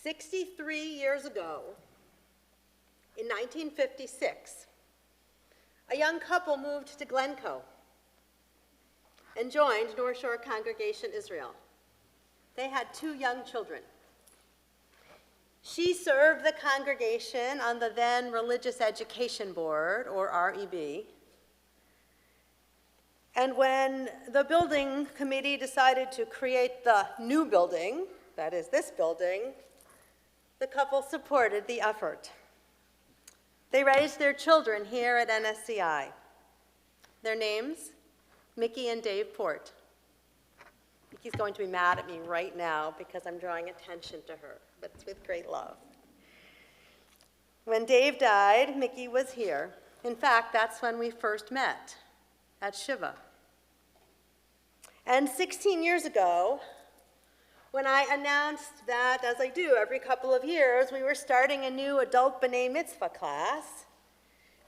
63 years ago, in 1956, a young couple moved to Glencoe and joined North Shore Congregation Israel. They had 2 young children. She served the congregation on the then Religious Education Board, or REB. And when the building committee decided to create the new building, that is this building, the couple supported the effort. They raised their children here at NSCI. Their names, Mickey and Dave Port. Mickey's going to be mad at me right now because I'm drawing attention to her, but it's with great love. When Dave died, Mickey was here. In fact, that's when we first met, at Shiva. And 16 years ago, when I announced that, as I do every couple of years, we were starting a new adult B'nai Mitzvah class,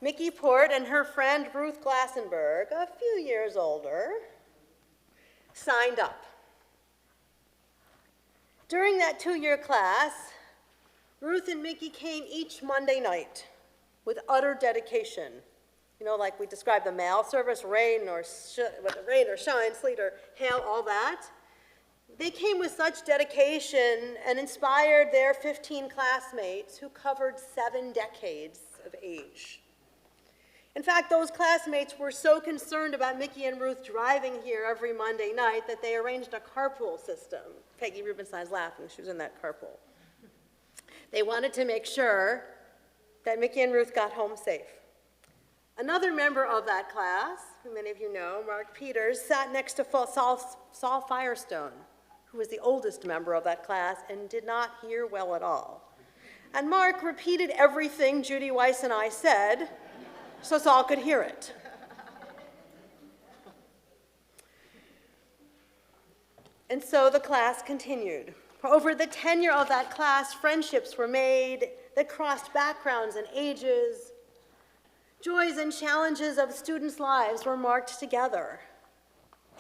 Mickey Port and her friend Ruth Glassenberg, a few years older, signed up. During that 2-year class, Ruth and Mickey came each Monday night with utter dedication. You know, like we described the mail service, rain or shine, sleet or hail, all that. They came with such dedication and inspired their 15 classmates who covered 7 decades of age. In fact, those classmates were so concerned about Mickey and Ruth driving here every Monday night that they arranged a carpool system. Peggy Rubenstein's laughing, she was in that carpool. They wanted to make sure that Mickey and Ruth got home safe. Another member of that class, who many of you know, Mark Peters, sat next to Saul Firestone, who was the oldest member of that class and did not hear well at all. And Mark repeated everything Judy Weiss and I said, so Saul could hear it. And so the class continued. Over the tenure of that class, friendships were made that crossed backgrounds and ages. Joys and challenges of students' lives were marked together,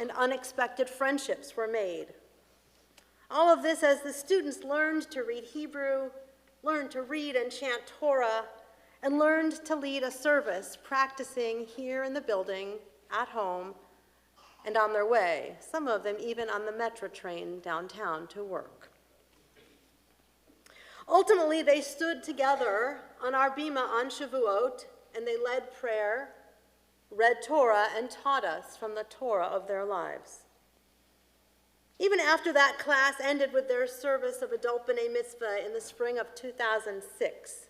and unexpected friendships were made. All of this as the students learned to read Hebrew, learned to read and chant Torah, and learned to lead a service, practicing here in the building, at home, and on their way, some of them even on the metro train downtown to work. Ultimately, they stood together on our bima on Shavuot, and they led prayer, read Torah, and taught us from the Torah of their lives. Even after that class ended with their service of adult B'nai Mitzvah in the spring of 2006,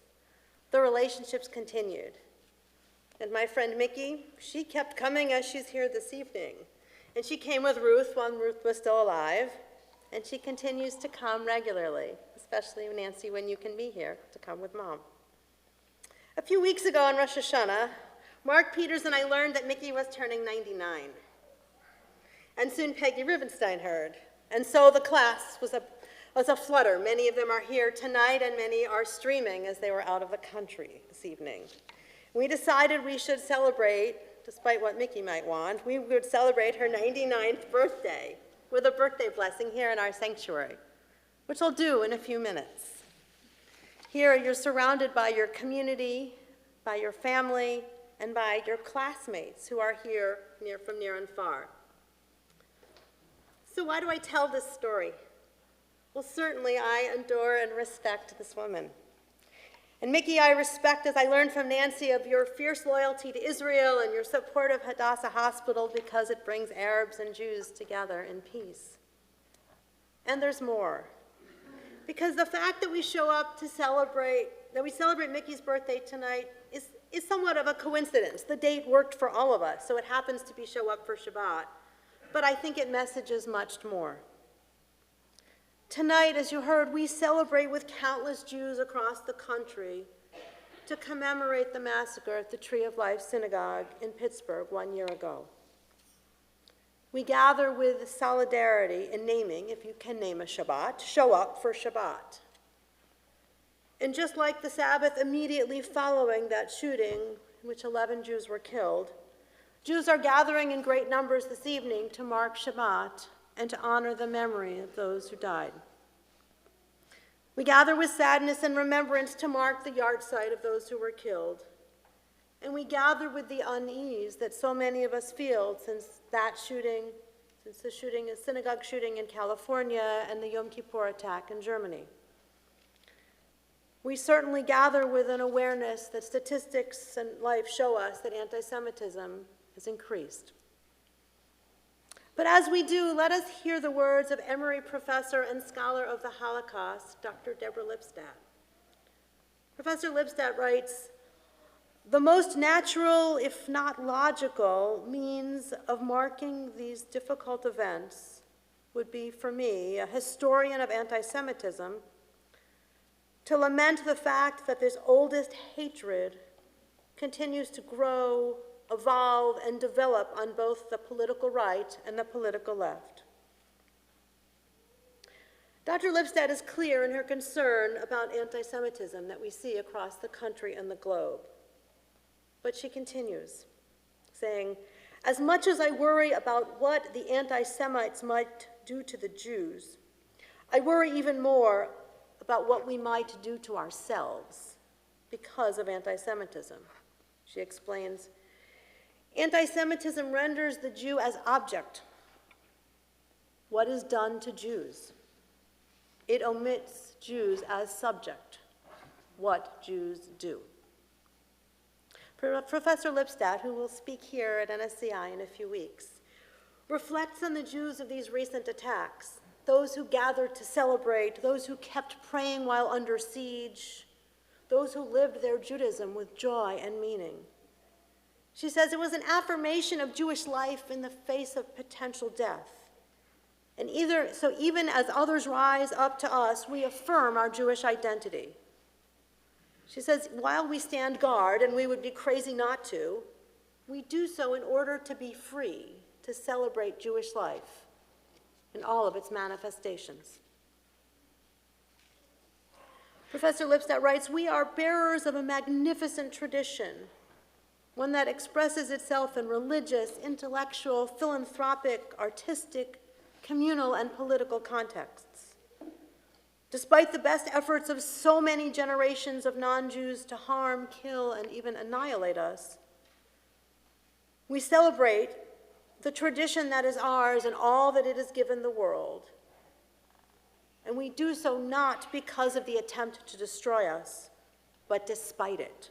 the relationships continued. And my friend Mickey, she kept coming as she's here this evening. And she came with Ruth when Ruth was still alive, and she continues to come regularly, especially, Nancy, when you can be here, to come with Mom. A few weeks ago on Rosh Hashanah, Mark Peters and I learned that Mickey was turning 99. And soon Peggy Rubenstein heard. And so the class was a flutter. Many of them are here tonight, and many are streaming as they were out of the country this evening. We decided we should celebrate, despite what Mickey might want, we would celebrate her 99th birthday with a birthday blessing here in our sanctuary, which I'll do in a few minutes. Here you're surrounded by your community, by your family, and by your classmates who are here from near and far. So why do I tell this story? Well, certainly I adore and respect this woman. And Mickey, I respect, as I learned from Nancy, of your fierce loyalty to Israel and your support of Hadassah Hospital because it brings Arabs and Jews together in peace. And there's more. Because the fact that we show up to celebrate Mickey's birthday tonight is somewhat of a coincidence. The date worked for all of us, so it happens to be show up for Shabbat. But I think it messages much more. Tonight, as you heard, we celebrate with countless Jews across the country to commemorate the massacre at the Tree of Life Synagogue in Pittsburgh 1 year ago. We gather with solidarity in naming, if you can name a Shabbat, show up for Shabbat. And just like the Sabbath immediately following that shooting, in which 11 Jews were killed, Jews are gathering in great numbers this evening to mark Shabbat and to honor the memory of those who died. We gather with sadness and remembrance to mark the yahrzeit of those who were killed. And we gather with the unease that so many of us feel since the synagogue shooting in California and the Yom Kippur attack in Germany. We certainly gather with an awareness that statistics and life show us that anti-Semitism has increased. But as we do, let us hear the words of Emory professor and scholar of the Holocaust, Dr. Deborah Lipstadt. Professor Lipstadt writes, "The most natural, if not logical, means of marking these difficult events would be, for me, a historian of anti-Semitism, to lament the fact that this oldest hatred continues to grow, evolve, and develop on both the political right and the political left." Dr. Lipstadt is clear in her concern about anti-Semitism that we see across the country and the globe. But she continues, saying, "As much as I worry about what the anti-Semites might do to the Jews, I worry even more about what we might do to ourselves because of anti-Semitism." She explains, "Anti-Semitism renders the Jew as object. What is done to Jews? It omits Jews as subject. What Jews do." Professor Lipstadt, who will speak here at NSCI in a few weeks, reflects on the Jews of these recent attacks, those who gathered to celebrate, those who kept praying while under siege, those who lived their Judaism with joy and meaning. She says it was an affirmation of Jewish life in the face of potential death. And even as others rise up to us, we affirm our Jewish identity. She says, while we stand guard, and we would be crazy not to, we do so in order to be free to celebrate Jewish life in all of its manifestations. Professor Lipstadt writes, "We are bearers of a magnificent tradition, one that expresses itself in religious, intellectual, philanthropic, artistic, communal, and political contexts. Despite the best efforts of so many generations of non-Jews to harm, kill, and even annihilate us, we celebrate the tradition that is ours and all that it has given the world. And we do so not because of the attempt to destroy us, but despite it."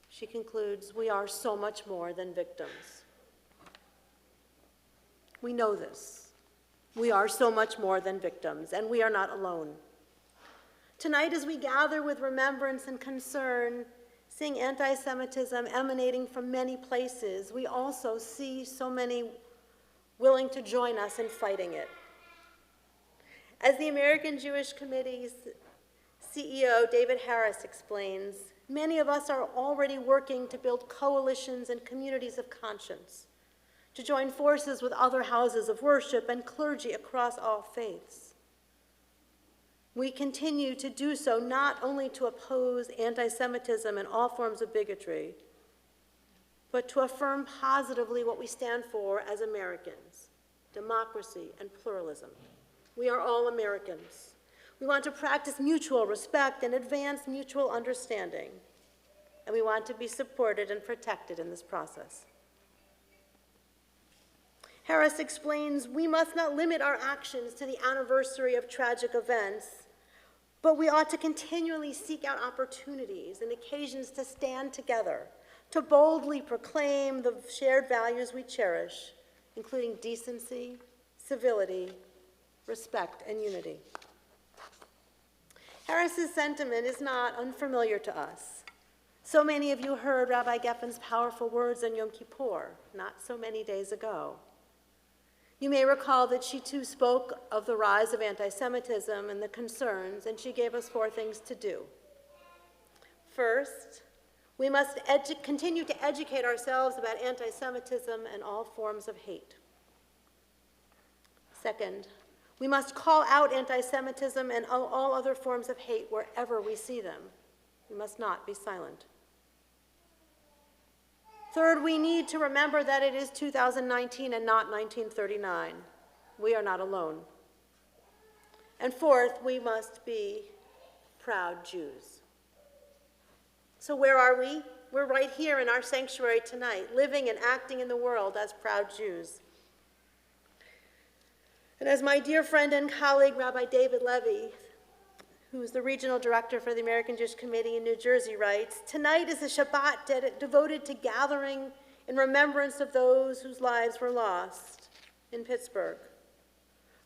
She concludes, "We are so much more than victims." We know this. We are so much more than victims, and we are not alone. Tonight, as we gather with remembrance and concern, seeing anti-Semitism emanating from many places, we also see so many willing to join us in fighting it. As the American Jewish Committee's CEO, David Harris, explains, many of us are already working to build coalitions and communities of conscience, to join forces with other houses of worship and clergy across all faiths. We continue to do so not only to oppose anti-Semitism and all forms of bigotry, but to affirm positively what we stand for as Americans: democracy and pluralism. We are all Americans. We want to practice mutual respect and advance mutual understanding, and we want to be supported and protected in this process. Harris explains, "We must not limit our actions to the anniversary of tragic events, but we ought to continually seek out opportunities and occasions to stand together, to boldly proclaim the shared values we cherish, including decency, civility, respect, and unity." Harris's sentiment is not unfamiliar to us. So many of you heard Rabbi Geffen's powerful words on Yom Kippur not so many days ago. You may recall that she too spoke of the rise of anti-Semitism and the concerns, and she gave us 4 things to do. First, we must continue to educate ourselves about anti-Semitism and all forms of hate. Second, we must call out anti-Semitism and all other forms of hate wherever we see them. We must not be silent. Third, we need to remember that it is 2019 and not 1939. We are not alone. And fourth, we must be proud Jews. So where are we? We're right here in our sanctuary tonight, living and acting in the world as proud Jews. And as my dear friend and colleague, Rabbi David Levy, who's the regional director for the American Jewish Committee in New Jersey, writes, tonight is a Shabbat devoted to gathering in remembrance of those whose lives were lost in Pittsburgh.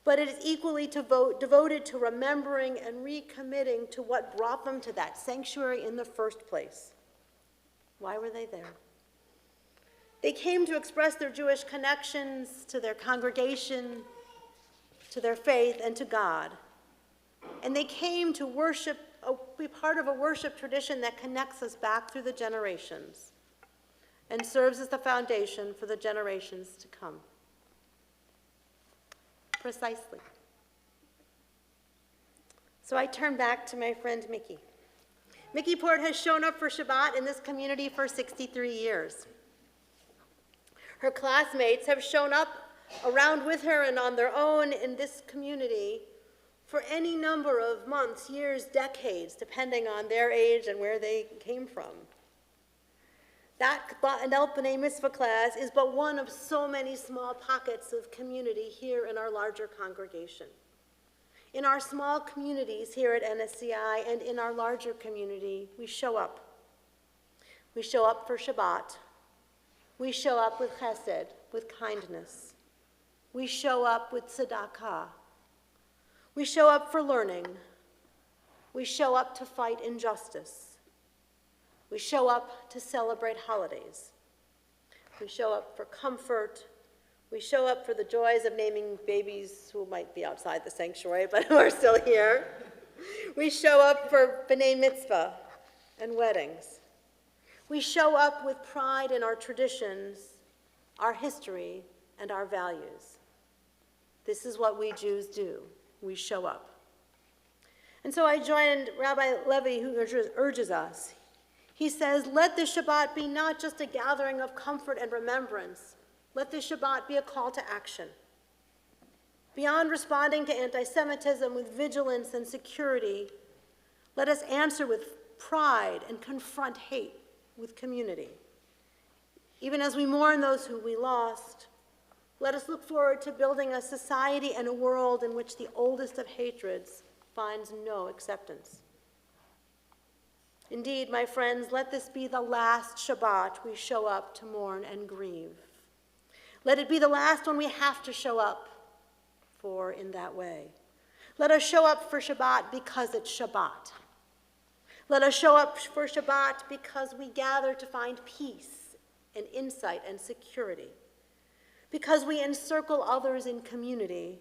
But it is equally devoted to remembering and recommitting to what brought them to that sanctuary in the first place. Why were they there? They came to express their Jewish connections to their congregation, to their faith, and to God. And they came to worship, be part of a worship tradition that connects us back through the generations and serves as the foundation for the generations to come. Precisely. So I turn back to my friend Mickey. Mickey Port has shown up for Shabbat in this community for 63 years. Her classmates have shown up around with her and on their own in this community for any number of months, years, decades, depending on their age and where they came from. That Anel B'nai Mitzvah class is but one of so many small pockets of community here in our larger congregation. In our small communities here at NSCI and in our larger community, we show up. We show up for Shabbat. We show up with chesed, with kindness. We show up with tzedakah. We show up for learning. We show up to fight injustice. We show up to celebrate holidays. We show up for comfort. We show up for the joys of naming babies who might be outside the sanctuary but who are still here. We show up for B'nai Mitzvah and weddings. We show up with pride in our traditions, our history, and our values. This is what we Jews do. We show up. And so I joined Rabbi Levy, who urges us. He says, let the Shabbat be not just a gathering of comfort and remembrance. Let the Shabbat be a call to action. Beyond responding to anti-Semitism with vigilance and security, let us answer with pride and confront hate with community. Even as we mourn those who we lost, let us look forward to building a society and a world in which the oldest of hatreds finds no acceptance. Indeed, my friends, let this be the last Shabbat we show up to mourn and grieve. Let it be the last one we have to show up for in that way. Let us show up for Shabbat because it's Shabbat. Let us show up for Shabbat because we gather to find peace and insight and security. Because we encircle others in community.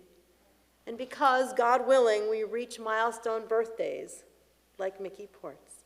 And because, God willing, we reach milestone birthdays like Mickey Port's.